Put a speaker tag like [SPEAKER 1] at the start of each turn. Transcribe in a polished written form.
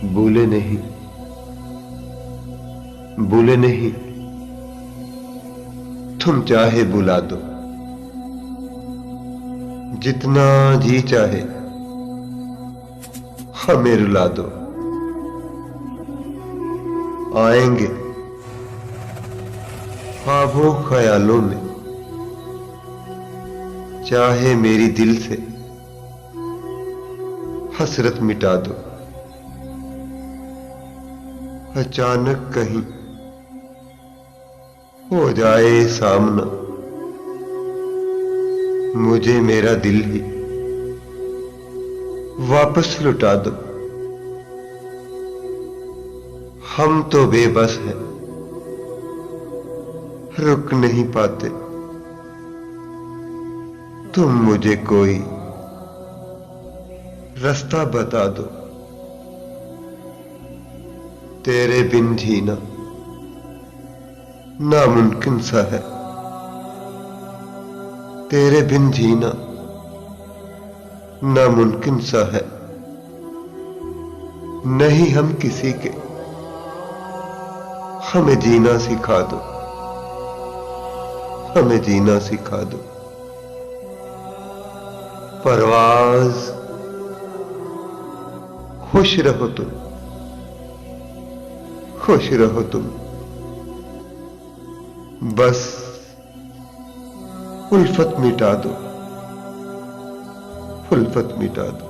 [SPEAKER 1] भूले नहीं, भूले नहीं, तुम चाहे बुला दो, जितना जी चाहे हमें रुला दो। आएंगे ख्वाबों ख्यालों में, चाहे मेरी दिल से हसरत मिटा दो। अचानक कहीं हो जाए सामना, मुझे मेरा दिल ही वापस लुटा दो। हम तो बेबस हैं, रुक नहीं पाते, तुम मुझे कोई रास्ता बता दो। तेरे बिन जीना नामुमकिन सा है, तेरे बिन जीना नामुमकिन सा है। नहीं हम किसी के, हमें जीना सिखा दो, हमें जीना सिखा दो। परवाज खुश रहो तुम, खुश रहो तुम, बस उल्फत मिटा दो, उल्फत मिटा दो।